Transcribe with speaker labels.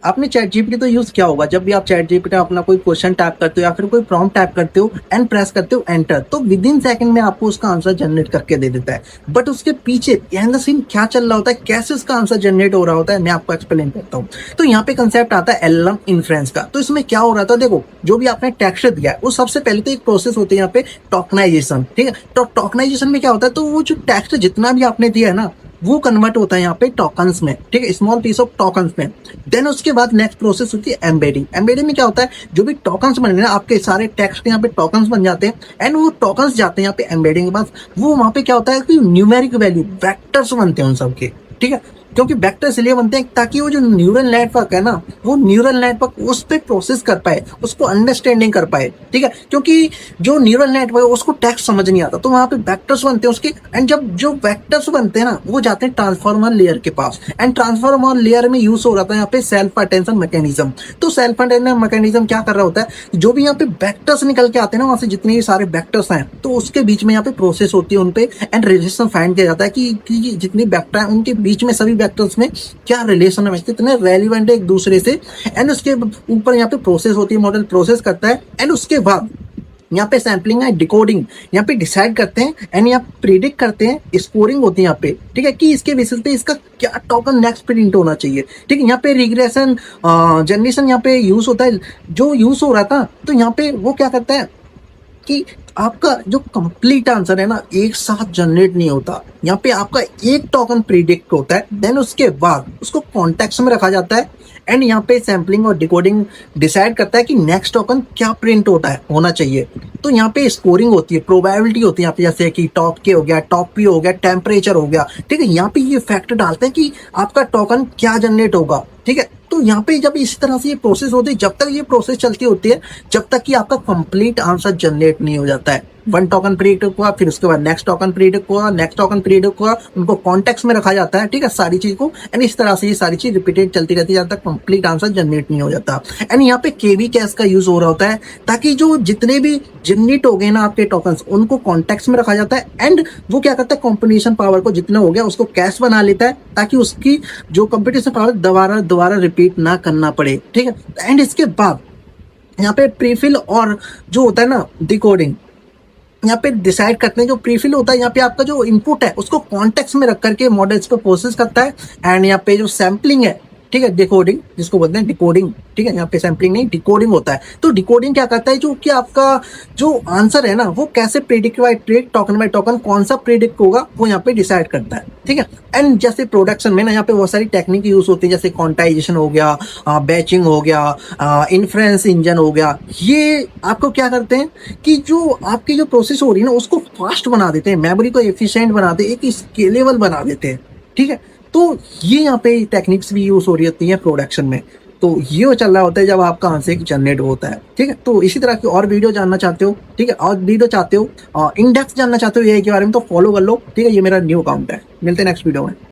Speaker 1: आपने chat GPT तो use किया होगा। जब भी आप चैट जीपीटी में अपना कोई क्वेश्चन टाइप करते हो या फिर कोई प्रॉम्प्ट टाइप करते हो एंड प्रेस करते हो एंटर, तो विद इन सेकंड में आपको उसका आंसर जनरेट करके दे देता है। बट उसके पीछे बिहाइंड द सीन क्या चल रहा होता है, कैसे उसका आंसर जनरेट हो रहा होता है, मैं आपको एक्सप्लेन करता हूँ। तो यहाँ पे कंसेप्ट आता है एलएलएम इन्फ्रेंस का। तो इसमें क्या हो रहा था, देखो जो भी आपने टेक्स्ट दिया है वो सबसे पहले तो एक प्रोसेस होती है यहाँ पे टोकनाइजेशन, ठीक है। तो टोकनाइजेशन में क्या होता है, तो वो जो टेक्स्ट जितना भी आपने दिया है ना वो कन्वर्ट होता है यहाँ पे टोकन्स में, ठीक है, स्मॉल पीस ऑफ टोकन्स में। देन उसके बाद नेक्स्ट प्रोसेस होती है एम्बेडिंग। एम्बेडिंग में क्या होता है, जो भी टोकन्स बन रहे हैं आपके सारे टेक्स्ट के यहाँ पे टोकन्स बन जाते हैं एंड वो टोकन्स जाते हैं यहाँ पे एम्बेडिंग के पास। वो वहां पे क्या होता है कि न्यूमेरिक वैल्यू वेक्टर्स बनते हैं उन सबके, ठीक है। क्योंकि वेक्टर इसलिए बनते हैं ताकि वो जो न्यूरल नेटवर्क है ना, वो न्यूरल नेटवर्क उस पर प्रोसेस कर पाए, उसको अंडरस्टैंडिंग कर पाए, ठीक है। क्योंकि जो न्यूरल नेटवर्क है उसको टेक्स्ट समझ नहीं आता, तो वहां पे वेक्टर्स बनते हैं उसके। एंड जब जो वेक्टर्स बनते हैं ना वो जाते हैं ट्रांसफॉर्मर लेयर के पास, एंड ट्रांसफॉर्मर लेयर में यूज हो रहा था यहाँ पे सेल्फ अटेंशन मैकेनिज्म। तो सेल्फ अटेंशन मैकेनिज्म क्या कर रहा होता है, जो भी यहाँ पे वेक्टर्स निकल के आते हैं ना वहां से, जितने भी सारे वेक्टर्स हैं तो उसके बीच में यहाँ पे प्रोसेस होती है उनपे, एंड रिलेशन फाइंड किया जाता है कि जितने वेक्टर है उनके बीच में सभी वेक्टर्स में क्या रिलेशन है, कितने रेलिवेंट है एक दूसरे से। एंड उसके ऊपर यहाँ पे प्रोसेस होती है, मॉडल प्रोसेस करता है। एंड उसके बाद यहाँ पे सैम्पलिंग है, डिकोडिंग यहाँ पे डिसाइड करते हैं एंड यहाँ प्रिडिक्ट करते हैं, स्कोरिंग होती है यहाँ पे, ठीक है, कि इसके बेसिस पे इसका क्या टोकन नेक्स्ट प्रिंट होना चाहिए, ठीक है। यहाँ पे रिग्रेशन जनरेशन यहाँ पे यूज होता है, जो यूज हो रहा था। तो यहाँ पे वो क्या करता है कि आपका जो कंप्लीट आंसर है ना एक साथ जनरेट नहीं होता, यहाँ पे आपका एक टोकन प्रिडिक्ट होता है, देन उसके बाद उसको कॉन्टेक्स्ट में रखा जाता है एंड यहाँ पे सैम्पलिंग और डिकोडिंग डिसाइड करता है कि नेक्स्ट टोकन क्या प्रिंट होना चाहिए। तो यहाँ पे स्कोरिंग होती है, प्रोबेबिलिटी होती है यहाँ पे, जैसे कि टॉप के हो गया, टॉप पी हो गया, टेम्परेचर हो गया, ठीक है। यहाँ पे ये फैक्टर डालते हैं कि आपका टोकन क्या जनरेट होगा, ठीक है। तो यहाँ पे जब इस तरह से ये प्रोसेस होती है, जब तक ये प्रोसेस चलती होती है, जब तक कि आपका कंप्लीट आंसर जनरेट नहीं हो जाता है। वन टोकन प्रिडिक्ट हुआ, फिर उसके बाद नेक्स्ट टोकन प्रिडिक्ट हुआ, नेक्स्ट टोकन प्रिडिक्ट हुआ, उनको कॉन्टेक्स्ट में रखा जाता है, ठीक है, सारी चीज को। एंड इस तरह से ये सारी चीज रिपीटेड चलती रहती है जब तक कंप्लीट आंसर जनरेट नहीं हो जाता। एंड यहाँ पे केवी कैश का यूज हो रहा होता है, ताकि जो जितने भी जनरेट हो गए ना आपके टोकन्स उनको कॉन्टेक्स्ट में रखा जाता है। एंड वो क्या करता है, कॉम्पिटिशन पावर को जितना हो गया उसको कैश बना लेता है, ताकि उसकी जो कॉम्पिटिशन पावर दोबारा रिपीट ना करना पड़े, ठीक है। एंड इसके बाद यहाँ पे प्रीफिल और जो होता है ना डिकोडिंग, यहाँ पे डिसाइड करते हैं। जो प्रीफिल होता है यहाँ पे आपका जो इनपुट है उसको कॉन्टेक्स्ट में रख करके मॉडल्स को प्रोसेस करता है। एंड यहाँ पे जो सैम्पलिंग है, ठीक है, डिकोडिंग जिसको बोलते हैं डिकोडिंग, ठीक है, यहाँ पे सैम्पलिंग नहीं डिकोडिंग होता है। तो डिकोडिंग क्या करता है, जो कि आपका जो आंसर है ना वो कैसे predict by predict, token by token कौन सा प्रेडिक्ट होगा वो यहाँ पे डिसाइड करता है, ठीक है। एंड जैसे प्रोडक्शन में ना यहाँ पे बहुत सारी टेक्निक यूज होती है, जैसे क्वांटाइजेशन हो गया, बैचिंग हो गया, इन्फ्रेंस इंजन हो गया। ये आपको क्या करते हैं कि जो आपकी जो प्रोसेस हो रही है ना उसको फास्ट बना देते हैं, मेमोरी को एफिशिएंट बनाते हैं, एक स्केलेबल बना देते हैं, ठीक है। तो ये यहाँ पे टेक्निक्स भी यूज हो रही होती है प्रोडक्शन में। तो ये चल रहा होता है जब आपका आंसर जनरेट होता है, ठीक है। तो इसी तरह की और वीडियो जानना चाहते हो, ठीक है, और वीडियो चाहते हो इंडेक्स जानना चाहते हो ये के बारे में, तो फॉलो कर लो, ठीक है। ये मेरा न्यू अकाउंट है। मिलते हैं नेक्स्ट वीडियो में।